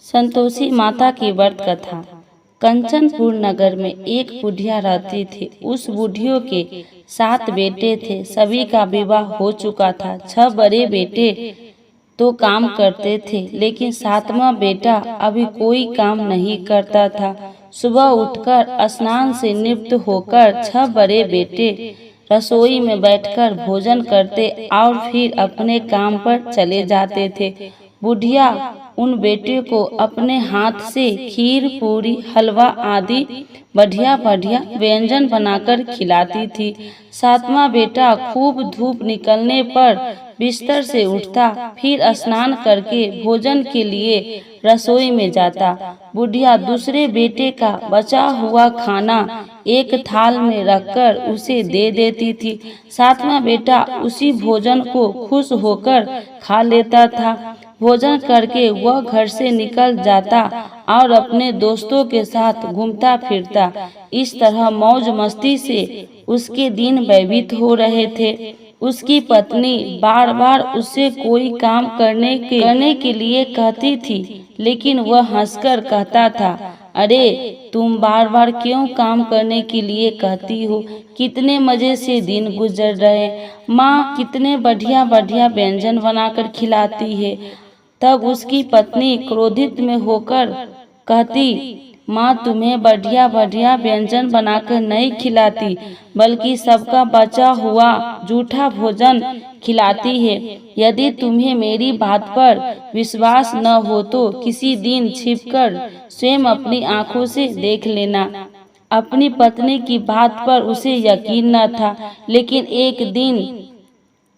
संतोषी माता की व्रत कथा। कंचनपुर नगर में एक बुढ़िया रहती थी। उस बुढ़ियों के 7 बेटे थे। सभी का विवाह हो चुका था। 6 बड़े बेटे तो काम करते थे, लेकिन 7वां बेटा अभी कोई काम नहीं करता था। सुबह उठकर स्नान से निवृत्त होकर 6 बड़े बेटे रसोई में बैठकर भोजन करते और फिर अपने काम पर चले जाते थे। बुढ़िया उन बेटे को अपने हाथ से खीर, पूरी, हलवा आदि बढ़िया बढ़िया व्यंजन बनाकर खिलाती थी। 7वां बेटा खूब धूप निकलने पर बिस्तर से उठता, फिर स्नान करके भोजन के लिए रसोई में जाता। बुढ़िया दूसरे बेटे का बचा हुआ खाना एक थाल में रखकर उसे दे देती थी। 7वां बेटा उसी भोजन को खुश होकर खा लेता था। भोजन करके वह घर से निकल जाता और अपने दोस्तों के साथ घूमता फिरता। इस तरह मौज मस्ती से उसके दिन व्यतीत हो रहे थे। उसकी पत्नी बार बार उससे कोई काम करने के लिए कहती थी, लेकिन वह हंसकर कहता था, अरे तुम बार बार क्यों काम करने के लिए कहती हो? कितने मजे से दिन गुजर रहे। माँ कितने बढ़िया बढ़िया व्यंजन बनाकर खिलाती है। तब उसकी पत्नी क्रोधित में होकर कहती, माँ तुम्हें बढ़िया बढ़िया व्यंजन बनाकर नहीं खिलाती, बल्कि सबका बचा हुआ जूठा भोजन खिलाती है। यदि तुम्हें मेरी बात पर विश्वास न हो तो किसी दिन छिपकर स्वयं अपनी आंखों से देख लेना। अपनी पत्नी की बात पर उसे यकीन न था, लेकिन एक दिन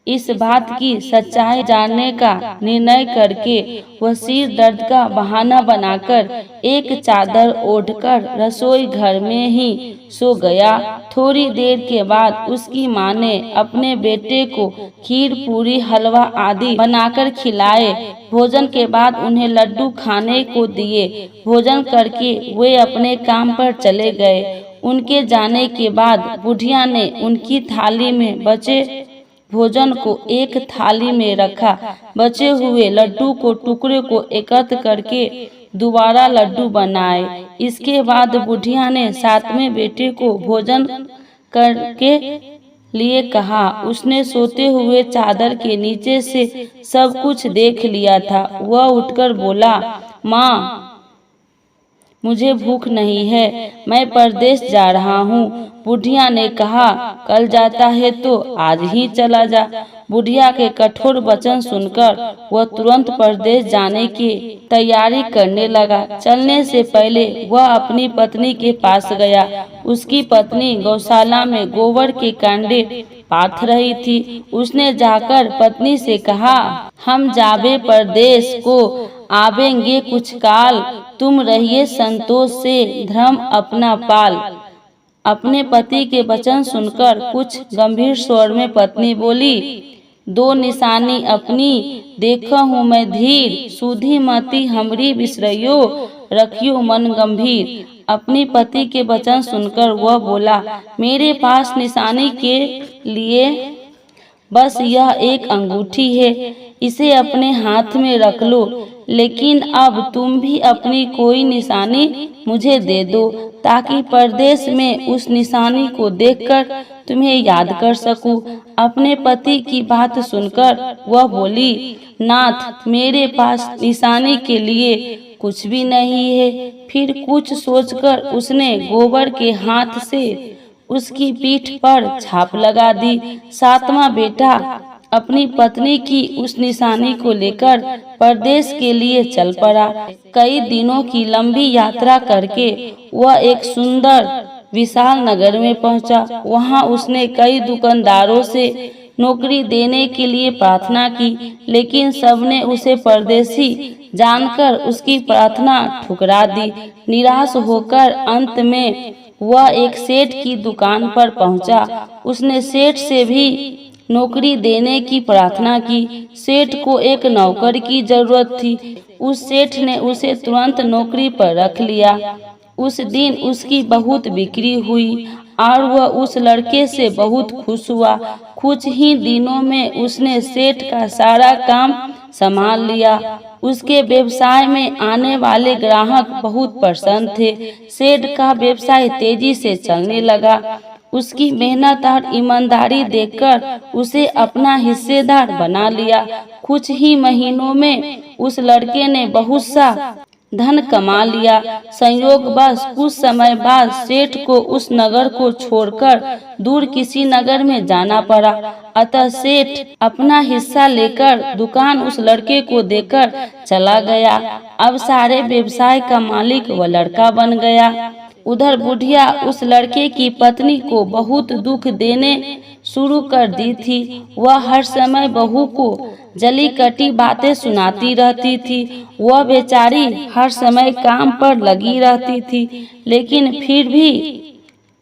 इस बात की सच्चाई जानने का निर्णय करके वह सिर दर्द का बहाना बनाकर एक चादर ओढ़कर रसोई घर में ही सो गया। थोड़ी देर के बाद उसकी माँ ने अपने बेटे को खीर, पूरी, हलवा आदि बनाकर खिलाए। भोजन के बाद उन्हें लड्डू खाने को दिए। भोजन करके वे अपने काम पर चले गए। उनके जाने के बाद बुढ़िया ने उनकी थाली में बचे भोजन को एक थाली में रखा। बचे हुए लड्डू को टुकड़े को एकत्र करके दोबारा लड्डू बनाए। इसके बाद बुढ़िया ने 7वें बेटे को भोजन करके लिए कहा। उसने सोते हुए चादर के नीचे से सब कुछ देख लिया था। वह उठकर बोला, माँ मुझे भूख नहीं है, मैं परदेश जा रहा हूँ। बुढ़िया ने कहा, कल जाता है तो आज ही चला जा। बुढ़िया के कठोर वचन सुनकर वह तुरंत परदेश जाने की तैयारी करने लगा। चलने से पहले वह अपनी पत्नी के पास गया। उसकी पत्नी गौशाला में गोबर के कांडे पाथ रही थी। उसने जाकर पत्नी से कहा, हम जाबे परदेश को आवेंगे कुछ काल, तुम रहिए संतोष से धर्म अपना पाल। अपने पति के वचन सुनकर कुछ गंभीर स्वर में पत्नी बोली, 2 निशानी अपनी देखा हूँ मैं धीर, सुधी मती हमरी बिसरइयो, रखियो मन गंभीर। अपनी पति के वचन सुनकर वह बोला, मेरे पास निशानी के लिए बस यह एक अंगूठी है, इसे अपने हाथ में रख लो, लेकिन अब तुम भी अपनी कोई निशानी मुझे दे दो, ताकि परदेश में उस निशानी को देखकर तुम्हें याद कर सकूं। अपने पति की बात सुनकर वह बोली, नाथ मेरे पास निशानी के लिए कुछ भी नहीं है। फिर कुछ सोचकर उसने गोबर के हाथ से उसकी पीठ पर छाप लगा दी। 7वां बेटा अपनी पत्नी की उस निशानी को लेकर परदेश के लिए चल पड़ा। कई दिनों की लंबी यात्रा करके वह एक सुंदर विशाल नगर में पहुंचा। वहां उसने कई दुकानदारों से नौकरी देने के लिए प्रार्थना की, लेकिन सबने उसे परदेशी जानकर उसकी प्रार्थना ठुकरा दी। निराश होकर अंत में वह एक सेठ की दुकान पर पहुंचा। उसने सेठ से भी नौकरी देने की प्रार्थना की। सेठ को एक नौकर की जरूरत थी। उस सेठ ने उसे तुरंत नौकरी पर रख लिया। उस दिन उसकी बहुत बिक्री हुई और वह उस लड़के से बहुत खुश हुआ। कुछ ही दिनों में उसने सेठ का सारा काम संभाल लिया। उसके व्यवसाय में आने वाले ग्राहक बहुत प्रसन्न थे। सेठ का व्यवसाय तेजी से चलने लगा। उसकी मेहनत और ईमानदारी देखकर उसे अपना हिस्सेदार बना लिया। कुछ ही महीनों में उस लड़के ने बहुत सा धन कमा लिया। संयोगवश कुछ समय बाद सेठ को उस नगर को छोड़कर दूर किसी नगर में जाना पड़ा। अतः सेठ अपना हिस्सा लेकर दुकान उस लड़के को देकर चला गया। अब सारे व्यवसाय का मालिक वह लड़का बन गया। उधर बुढ़िया उस लड़के की पत्नी को बहुत दुख देने शुरू कर दी थी। वह हर समय बहू को जली कटी बातें सुनाती रहती थी। वह बेचारी हर समय काम पर लगी रहती थी, लेकिन फिर भी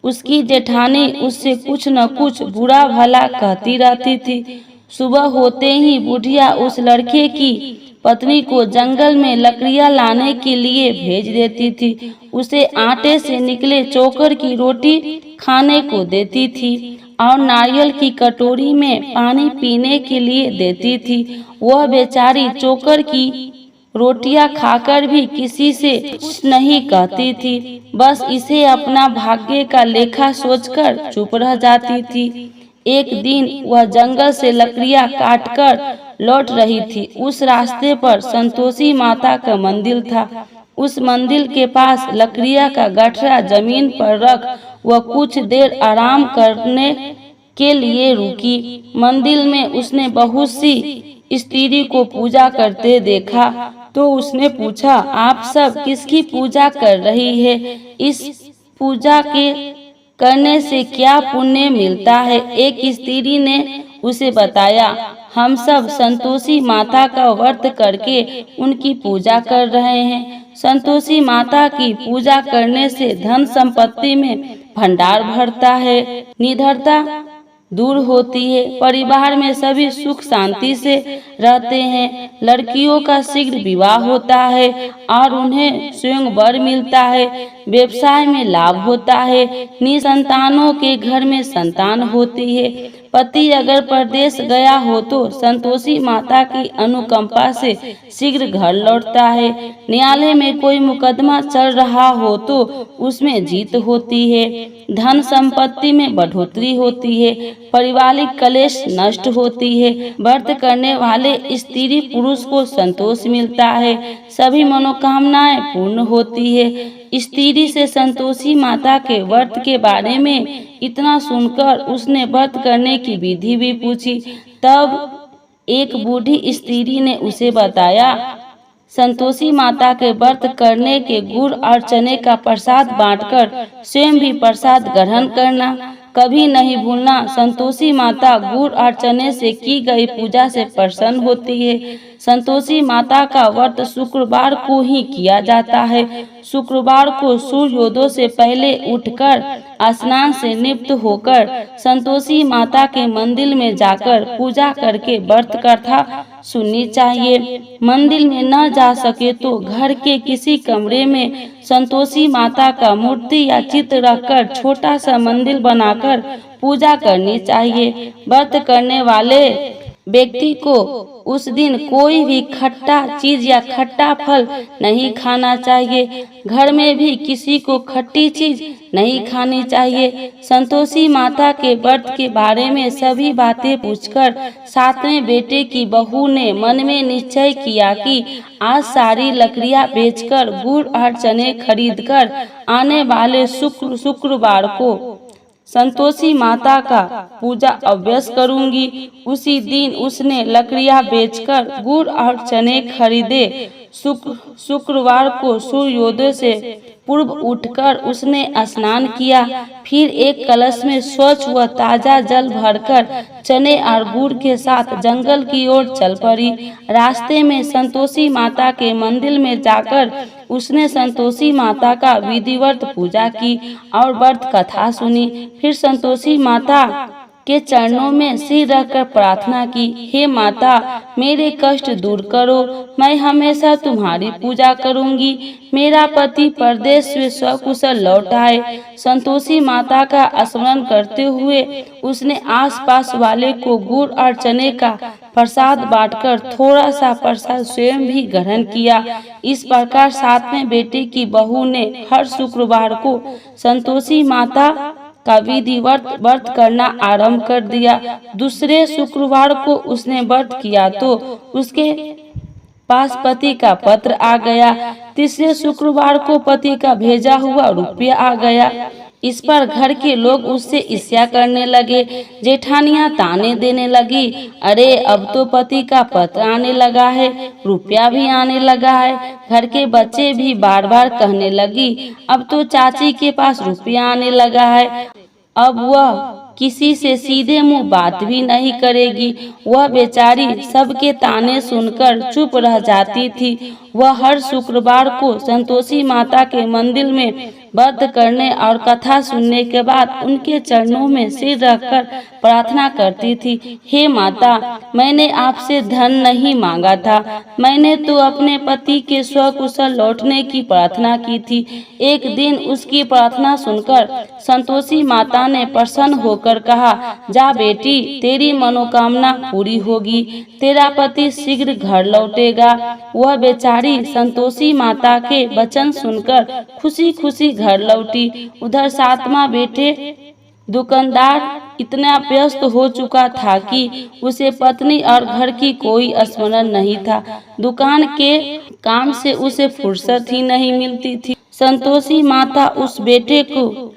उसकी जेठानी उससे कुछ न कुछ बुरा भला कहती रहती थी। सुबह होते ही बुढ़िया उस लड़के की पत्नी को जंगल में लकड़ियां लाने के लिए भेज देती थी। उसे आटे से निकले चोकर की रोटी खाने को देती थी और नारियल की कटोरी में पानी पीने के लिए देती थी। वह बेचारी चोकर की रोटियां खाकर भी किसी से कुछ नहीं कहती थी, बस इसे अपना भाग्य का लेखा सोचकर चुप रह जाती थी। एक दिन वह जंगल से लकड़ियां काटकर लौट रही थी। उस रास्ते पर संतोषी माता का मंदिर था। उस मंदिर के पास लकड़ियां का गठरा जमीन पर रख वह कुछ देर आराम करने के लिए रुकी। मंदिर में उसने बहुत सी स्त्री को पूजा करते देखा तो उसने पूछा, आप सब किसकी पूजा कर रही है? इस पूजा के करने से क्या पुण्य मिलता है? एक स्त्री ने उसे बताया, हम सब संतोषी माता का व्रत करके उनकी पूजा कर रहे हैं। संतोषी माता की पूजा करने से धन संपत्ति में भंडार भरता है, निडरता दूर होती है, परिवार में सभी सुख शांति से रहते हैं, लड़कियों का शीघ्र विवाह होता है और उन्हें स्वयं वर मिलता है, व्यवसाय में लाभ होता है, निसंतानों के घर में संतान होती है, पति अगर परदेश गया हो तो संतोषी माता की अनुकंपा से शीघ्र घर लौटता है, न्यायालय में कोई मुकदमा चल रहा हो तो उसमें जीत होती है, धन संपत्ति में बढ़ोतरी होती है, पारिवारिक कलेश नष्ट होती है, व्रत करने वाले स्त्री पुरुष को संतोष मिलता है, सभी मनोकामनाएं पूर्ण होती है। स्त्री से संतोषी माता के व्रत के बारे में इतना सुनकर उसने व्रत करने की विधि भी पूछी। तब एक बूढ़ी स्त्री ने उसे बताया, संतोषी माता के व्रत करने के गुड़ और चने का प्रसाद बांटकर स्वयं भी प्रसाद ग्रहण करना, कभी नहीं भूलना। संतोषी माता गुड़ और चने से की गई पूजा से प्रसन्न होती है। संतोषी माता का व्रत शुक्रवार को ही किया जाता है। शुक्रवार को सूर्योदय से पहले उठकर स्नान से निवृत्त होकर संतोषी माता के मंदिर में जाकर पूजा करके व्रत कथा सुननी चाहिए। मंदिर में न जा सके तो घर के किसी कमरे में संतोषी माता का मूर्ति या चित्र रखकर छोटा सा मंदिर बनाकर पूजा करनी चाहिए। व्रत करने वाले व्यक्ति को उस दिन कोई भी खट्टा चीज या खट्टा फल नहीं खाना चाहिए। घर में भी किसी को खट्टी चीज नहीं खानी चाहिए। संतोषी माता के व्रत के बारे में सभी बातें पूछकर सातवें बेटे की बहू ने मन में निश्चय किया कि आज सारी लकड़ियां बेचकर गुड़ और चने खरीदकर आने वाले शुक्रवार को संतोषी माता का पूजा अवश्य करूंगी। उसी दिन उसने लकड़ियां बेचकर गुड़ और चने खरीदे। शुक्रवार को सूर्योदय से पूर्व उठकर उसने स्नान किया, फिर एक कलश में स्वच्छ व ताजा जल भरकर चने और गुड़ के साथ जंगल की ओर चल पड़ी। रास्ते में संतोषी माता के मंदिर में जाकर उसने संतोषी माता का विधिवत पूजा की और व्रत कथा सुनी। फिर संतोषी माता के चरणों में सिर रखकर प्रार्थना की, हे माता, मेरे कष्ट दूर करो, मैं हमेशा तुम्हारी पूजा करूंगी। मेरा पति परदेश से सकुशल लौट आए। संतोषी माता का स्मरण करते हुए उसने आसपास वाले को गुड़ और चने का प्रसाद बांटकर थोड़ा सा प्रसाद स्वयं भी ग्रहण किया। इस प्रकार सातवें बेटे की बहू ने हर शुक्रवार को संतोषी माता का विधिवत व्रत करना आरंभ कर दिया। दूसरे शुक्रवार को उसने व्रत किया तो उसके पास पति का पत्र आ गया। तीसरे शुक्रवार को पति का भेजा हुआ रुपया आ गया। इस पर घर के लोग उससे ईर्ष्या करने लगे। जेठानियां ताने देने लगी, अरे अब तो पति का पत्र आने लगा है, रुपया भी आने लगा है। घर के बच्चे भी बार बार कहने लगी, अब तो चाची के पास रुपया आने लगा है। अब वह किसी से सीधे मुंह बात भी नहीं करेगी। वह बेचारी सबके ताने सुनकर चुप रह जाती थी। वह हर शुक्रवार को संतोषी माता के मंदिर में व्रत करने और कथा सुनने के बाद उनके चरणों में सिर रखकर प्रार्थना करती थी, हे माता, मैंने आपसे धन नहीं मांगा था, मैंने तो अपने पति के स्वकुशल लौटने की प्रार्थना की थी। एक दिन उसकी प्रार्थना सुनकर संतोषी माता ने प्रसन्न होकर कहा, जा बेटी, तेरी मनोकामना पूरी होगी, तेरा पति शीघ्र घर लौटेगा। वह बेचारी संतोषी माता के वचन सुनकर खुशी खुशी घर लौटी। उधर सातवां बेटे दुकानदार इतना व्यस्त हो चुका था कि उसे पत्नी और घर की कोई स्मरण नहीं था। दुकान के काम से उसे फुर्सत ही नहीं मिलती थी। संतोषी माता उस बेटे को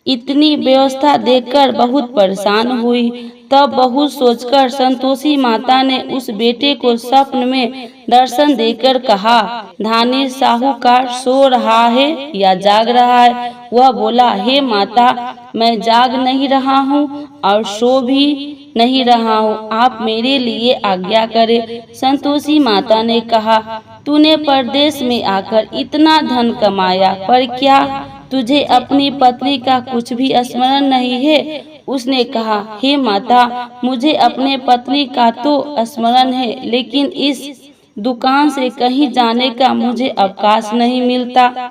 इतनी व्यवस्था देखकर बहुत परेशान हुई। तब बहुत सोचकर संतोषी माता ने उस बेटे को स्वप्न में दर्शन देकर कहा, धानी साहूकार सो रहा है या जाग रहा है? वह बोला, हे माता, मैं जाग नहीं रहा हूँ और सो भी नहीं रहा हूँ, आप मेरे लिए आज्ञा करें। संतोषी माता ने कहा, तूने परदेश में आकर इतना धन कमाया, पर क्या तुझे अपनी पत्नी का कुछ भी स्मरण नहीं है? उसने कहा, हे माता, मुझे अपने पत्नी का तो स्मरण है, लेकिन इस दुकान से कहीं जाने का मुझे अवकाश नहीं मिलता।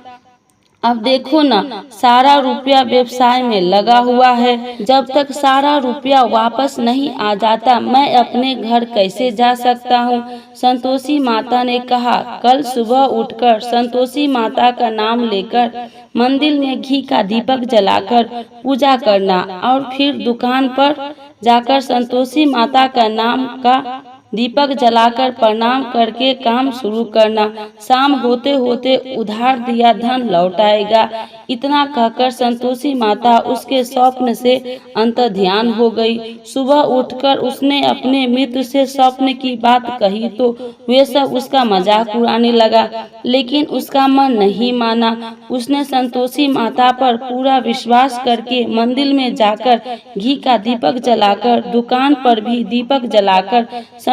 अब देखो ना, सारा रुपया व्यवसाय में लगा हुआ है। जब तक सारा रुपया वापस नहीं आ जाता, मैं अपने घर कैसे जा सकता हूँ? संतोषी माता ने कहा, कल सुबह उठकर संतोषी माता का नाम लेकर मंदिर में घी का दीपक जलाकर पूजा करना और फिर दुकान पर जाकर संतोषी माता का नाम का दीपक जलाकर प्रणाम करके काम शुरू करना। शाम होते होते उधार दिया धन लौट आएगा। इतना कहकर संतोषी माता उसके स्वप्न से अंतर्ध्यान हो गई। सुबह उठकर उसने अपने मित्र से स्वप्न की बात कही तो वे सब उसका मजाक उड़ाने लगा, लेकिन उसका मन नहीं माना। उसने संतोषी माता पर पूरा विश्वास करके मंदिर में जाकर घी का दीपक जलाकर, दुकान पर भी दीपक जलाकर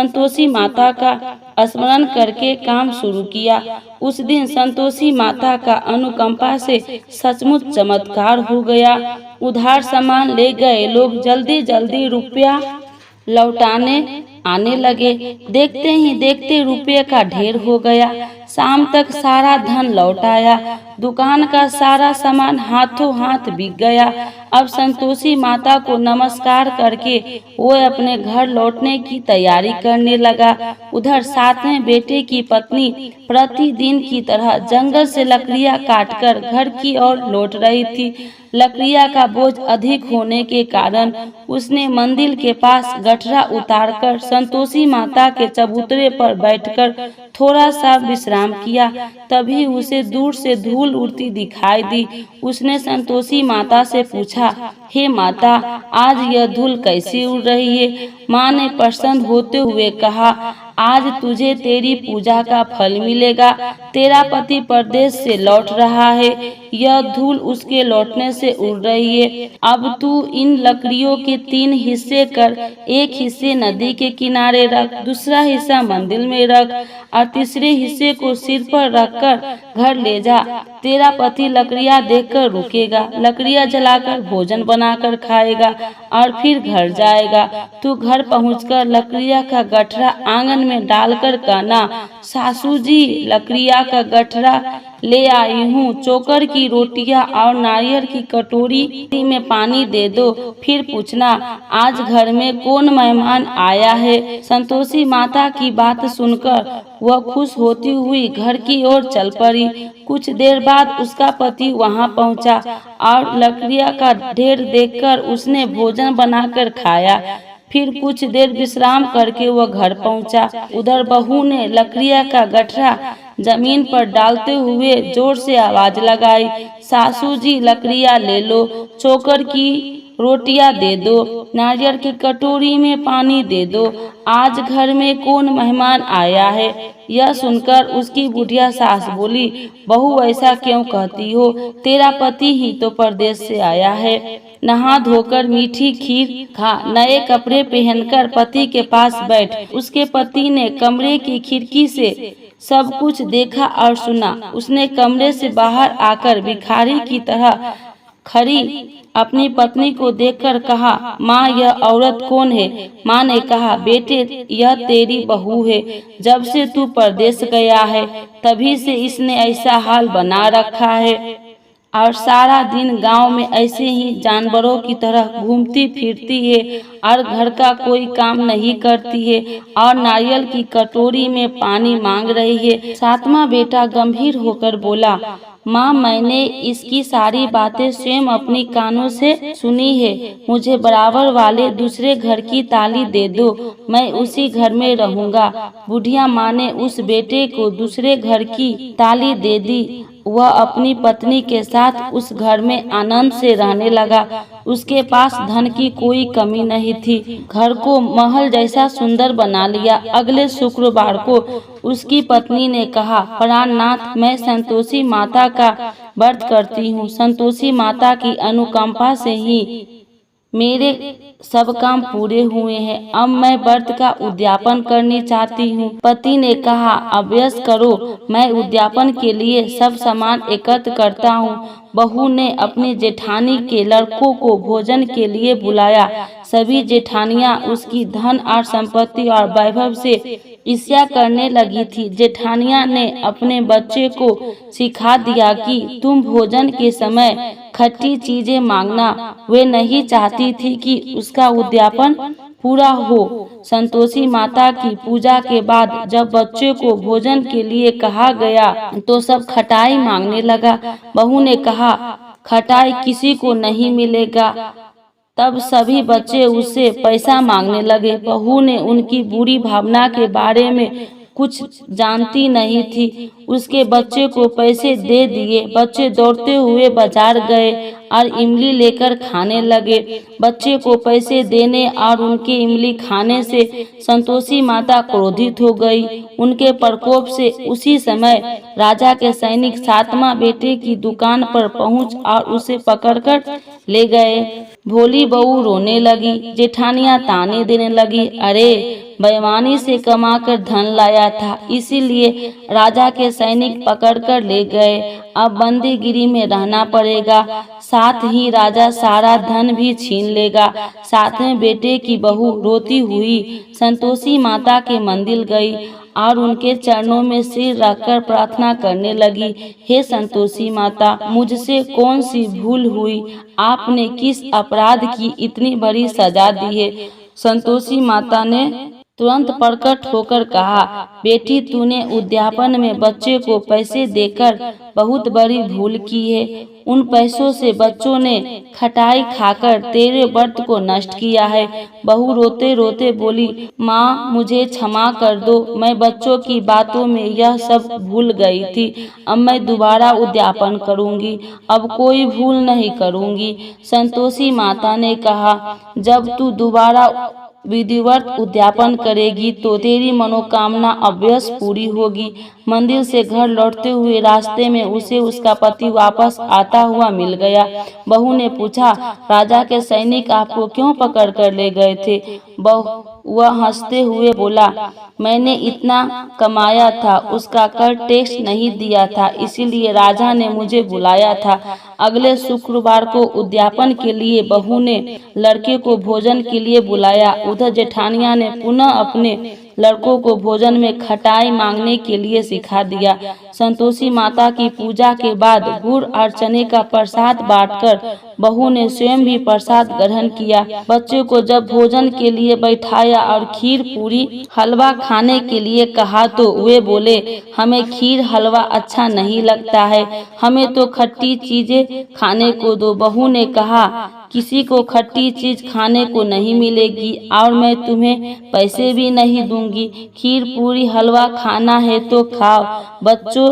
संतोषी माता का स्मरण करके काम शुरू किया। उस दिन संतोषी माता का अनुकंपा से सचमुच चमत्कार हो गया। उधार सामान ले गए लोग जल्दी जल्दी रुपया लौटाने आने लगे। देखते ही देखते रुपये का ढेर हो गया। शाम तक सारा धन लौट आया। दुकान का सारा सामान हाथों हाथ बिक गया। अब संतोषी माता को नमस्कार करके वो अपने घर लौटने की तैयारी करने लगा। उधर सातवें बेटे की पत्नी प्रतिदिन की तरह जंगल से लकड़ियां काटकर घर की ओर लौट रही थी। लकड़ियां का बोझ अधिक होने के कारण उसने मंदिर के पास गठरा उतारकर संतोषी माता के चबूतरे पर बैठकर थोड़ा सा विश्राम किया। तभी उसे दूर से धूल उड़ती दिखाई दी। उसने संतोषी माता से पूछा, हे माता, आज यह धूल कैसी उड़ रही है? माँ ने प्रसन्न होते हुए कहा, आज तुझे तेरी पूजा का फल मिलेगा। तेरा पति परदेश से लौट रहा है, यह धूल उसके लौटने से उड़ रही है। अब तू इन लकड़ियों के 3 हिस्से कर, एक हिस्से नदी के किनारे रख, दूसरा हिस्सा मंदिर में रख और तीसरे हिस्से को सिर पर रखकर घर ले जा। तेरा पति लकड़ियां देखकर रुकेगा, लकड़ियां जलाकर भोजन बनाकर खाएगा और फिर घर जाएगा। तू घर पहुंचकर लकड़ियां का गठरा आंगन में डालकर कहना, सासू जी लकड़िया का गठरा ले आई हूँ, चोकर की रोटियां और नारियल की कटोरी में पानी दे दो। फिर पूछना, आज घर में कौन मेहमान आया है। संतोषी माता की बात सुनकर वह खुश होती हुई घर की ओर चल पड़ी। कुछ देर बाद उसका पति वहां पहुंचा और लकड़ियां का ढेर देखकर उसने भोजन बनाकर खाया। फिर कुछ देर विश्राम करके वह घर पहुंचा। उधर बहू ने लकड़ियां का गठरा जमीन पर डालते हुए जोर से आवाज लगाई, सासू जी लकड़ियां ले लो, चोकर की रोटियां दे दो, नारियल की कटोरी में पानी दे दो, आज घर में कौन मेहमान आया है। यह सुनकर उसकी बुढ़िया सास बोली, बहू ऐसा क्यों कहती हो, तेरा पति ही तो परदेश से आया है। नहा धोकर मीठी खीर खा, नए कपड़े पहनकर पति के पास बैठ। उसके पति ने कमरे की खिड़की से सब कुछ देखा और सुना। उसने कमरे से बाहर आकर भिखारी की तरह खड़ी अपनी पत्नी को देखकर कहा, माँ यह औरत कौन है। माँ ने कहा, बेटे यह तेरी बहू है, जब से तू परदेश गया है तभी से इसने ऐसा हाल बना रखा है और सारा दिन गांव में ऐसे ही जानवरों की तरह घूमती फिरती है और घर का कोई काम नहीं करती है और नारियल की कटोरी में पानी मांग रही है। सातवां बेटा गंभीर होकर बोला, माँ मैंने इसकी सारी बातें स्वयं अपनी कानों से सुनी है, मुझे बराबर वाले दूसरे घर की ताली दे दो, मैं उसी घर में रहूंगा। बुढ़िया माँ ने उस बेटे को दूसरे घर की ताली दे दी। वह अपनी पत्नी के साथ उस घर में आनंद से रहने लगा। उसके पास धन की कोई कमी नहीं थी, घर को महल जैसा सुंदर बना लिया। अगले शुक्रवार को उसकी पत्नी ने कहा, प्राणनाथ मैं संतोषी माता का व्रत करती हूँ, संतोषी माता की अनुकंपा से ही मेरे सब काम पूरे हुए हैं, अब मैं व्रत का उद्यापन करनी चाहती हूँ। पति ने कहा, अभ्यास करो, मैं उद्यापन के लिए सब सामान एकत्र करता हूँ। बहू ने अपनी जेठानी के लड़कों को भोजन के लिए बुलाया। सभी जेठानियां उसकी धन और संपत्ति और वैभव से ईर्ष्या करने लगी थी। जेठानियां ने अपने बच्चे को सिखा दिया कि तुम भोजन के समय खट्टी चीजें मांगना। वे नहीं चाहती थी कि उसका उद्यापन पूरा हो। संतोषी माता की पूजा के बाद जब बच्चे को भोजन के लिए कहा गया तो सब खटाई मांगने लगा। बहू ने कहा, खटाई किसी को नहीं मिलेगा। तब सभी बच्चे उससे पैसा मांगने लगे। बहू ने उनकी बुरी भावना के बारे में कुछ जानती नहीं थी, उसके बच्चे को पैसे दे दिए। बच्चे दौड़ते हुए बाजार गए और इमली लेकर खाने लगे। बच्चे को पैसे देने और उनके इमली खाने से संतोषी माता क्रोधित हो गई। उनके प्रकोप से उसी समय राजा के सैनिक सातवां बेटे की दुकान पर पहुंच और उसे पकड़कर ले गए। भोली बहू रोने लगी, जेठानियां ताने देने लगी, अरे बेईमानी से कमाकर धन लाया था, इसीलिए राजा के सैनिक पकड़कर ले गए। अब बंदीगिरी में रहना पड़ेगा, साथ ही राजा सारा धन भी छीन लेगा। सातवें बेटे की बहू रोती हुई संतोषी माता के मंदिर गई और उनके चरणों में सिर रखकर प्रार्थना करने लगी, हे संतोषी माता, मुझसे कौन सी भूल हुई, आपने किस अपराध की इतनी बड़ी सजा दी है। संतोषी माता ने तुरंत प्रकट होकर कहा, बेटी तूने उद्यापन में बच्चे को पैसे देकर बहुत बड़ी भूल की है। उन पैसों से बच्चों ने खटाई खाकर तेरे व्रत को नष्ट किया है। बहू रोते रोते बोली, माँ मुझे क्षमा कर दो, मैं बच्चों की बातों में यह सब भूल गई थी। अब मैं दोबारा उद्यापन करूंगी, अब कोई भूल नहीं करूंगी। संतोषी माता ने कहा, जब तू दोबारा विधिवत उद्यापन करेगी तो तेरी मनोकामना अवश्य पूरी होगी। मंदिर से घर लौटते हुए रास्ते में उसे उसका पति वापस आता हुआ मिल गया। बहू ने पूछा, राजा के सैनिक आपको क्यों पकड़ कर ले गए थे। वह हंसते हुए बोला, मैंने इतना कमाया था, उसका कर टैक्स नहीं दिया था, इसीलिए राजा ने मुझे बुलाया था। अगले शुक्रवार को उद्यापन के लिए बहू ने लड़के को भोजन के लिए बुलाया। उधर जेठानिया ने पुनः अपने लड़कों को भोजन में खटाई मांगने के लिए सिखा दिया। संतोषी माता की पूजा के बाद गुड़ और चने का प्रसाद बांटकर बहू ने स्वयं भी प्रसाद ग्रहण किया। बच्चों को जब भोजन के लिए बैठाया और खीर पूरी हलवा खाने के लिए कहा तो वे बोले, हमें खीर हलवा अच्छा नहीं लगता है, हमें तो खट्टी चीजें खाने को दो। बहू ने कहा, किसी को खट्टी चीज खाने को नहीं मिलेगी और मैं तुम्हें पैसे भी नहीं दूंगी। खीर पूरी हलवा खाना है तो खाओ। बच्चों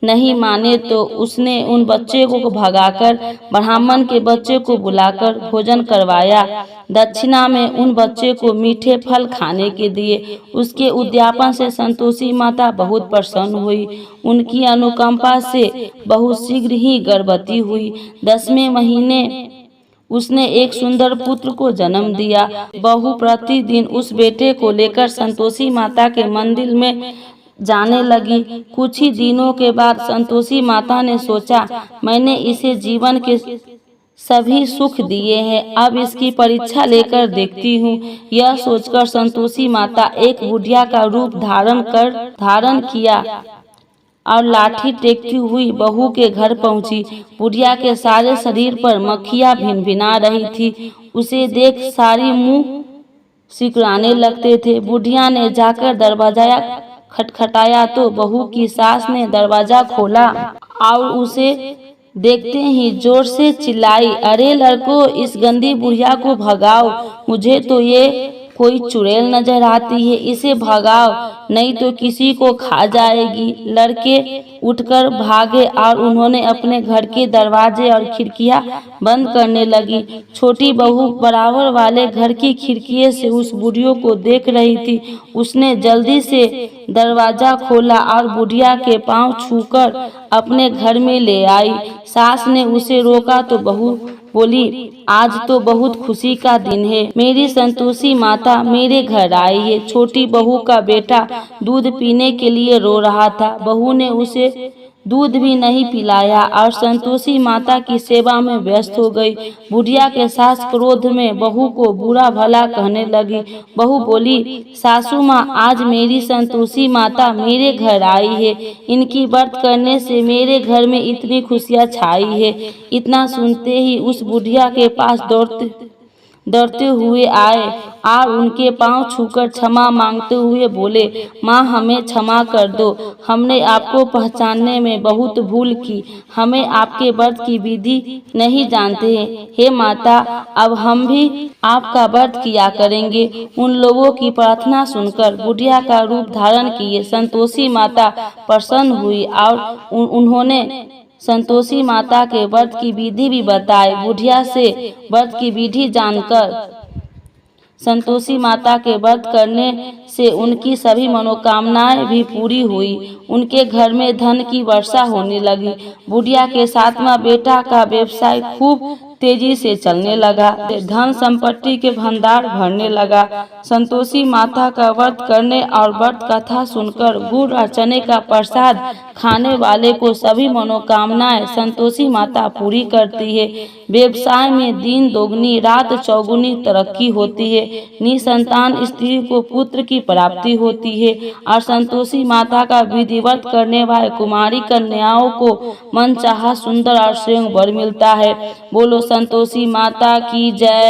नहीं माने तो उसने उन बच्चे को भगाकर ब्राह्मण के बच्चे को बुलाकर भोजन करवाया। दक्षिणा में उन बच्चे को मीठे फल खाने के दिए। उसके उद्यापन से संतोषी माता बहुत प्रसन्न हुई। उनकी अनुकंपा से बहुत शीघ्र ही गर्भवती हुई। 10वें महीने उसने एक सुंदर पुत्र को जन्म दिया। बहू प्रतिदिन उस बेटे को लेकर संतोषी माता के मंदिर में जाने लगी। कुछ ही दिनों के बाद संतोषी माता ने सोचा, मैंने इसे जीवन के सभी सुख दिए हैं, अब इसकी परीक्षा लेकर देखती हूँ। यह सोचकर संतोषी माता एक बुढ़िया का रूप धारण किया और लाठी टेकती हुई बहू के घर पहुंची। बुढ़िया के सारे शरीर पर मक्खियां भिनभिना रही थी। उसे देख सारी मुंह सिकुड़ाने लगते थे। बुढ़िया ने जाकर दरवाजा खटखटाया तो बहू की सास ने दरवाजा खोला और उसे देखते ही जोर से चिल्लाई, अरे लड़कों, इस गंदी बुढ़िया को भगाओ, मुझे तो ये कोई चुड़ैल नजर आती है, इसे भगाओ नहीं तो किसी को खा जाएगी। लड़के उठकर भागे और उन्होंने अपने घर के दरवाजे और खिड़कियां बंद करने लगी। छोटी बहू बराबर वाले घर की खिड़की से उस बुढ़िया को देख रही थी। उसने जल्दी से दरवाजा खोला और बुढ़िया के पांव छूकर अपने घर में ले आई। सास ने उसे रोका तो बहू बोली, आज तो बहुत खुशी का दिन है, मेरी संतोषी माता मेरे घर आई है। छोटी बहू का बेटा दूध पीने के लिए रो रहा था। बहू ने उसे दूध भी नहीं पिलाया और संतोषी माता की सेवा में व्यस्त हो गई। बुढ़िया के सास क्रोध में बहू को बुरा भला कहने लगी। बहू बोली, सासू माँ, आज मेरी संतोषी माता मेरे घर आई है, इनकी व्रत करने से मेरे घर में इतनी खुशियाँ छाई है। इतना सुनते ही उस बुढ़िया के पास दौड़ते हुए आए और उनके पांव छूकर क्षमा मांगते हुए बोले, माँ, हमें क्षमा कर दो, हमने आपको पहचानने में बहुत भूल की, हमें आपके व्रत की विधि नहीं जानते हैं। हे माता, अब हम भी आपका व्रत किया करेंगे। उन लोगों की प्रार्थना सुनकर बुढ़िया का रूप धारण किए संतोषी माता प्रसन्न हुई और उन्होंने संतोषी माता के व्रत की विधि भी बताई। बुढ़िया से व्रत की विधि जानकर संतोषी माता के व्रत करने से उनकी सभी मनोकामनाएं भी पूरी हुई। उनके घर में धन की वर्षा होने लगी। बुढ़िया के 7वां बेटा का व्यवसाय खूब तेजी से चलने लगा। धन संपत्ति के भंडार भरने लगा। संतोषी माता का व्रत करने और व्रत कथा सुनकर गुड़ और चने का प्रसाद खाने वाले को सभी मनोकामनाएं संतोषी माता पूरी करती है। व्यवसाय में दिन दोगुनी रात चौगुनी तरक्की होती है। निसंतान स्त्री को पुत्र की प्राप्ति होती है और संतोषी माता का विधिवत करने वाले कुमारी कन्याओं को मनचाहा सुंदर और स्वयं वर मिलता है। बोलो संतोषी माता की जय।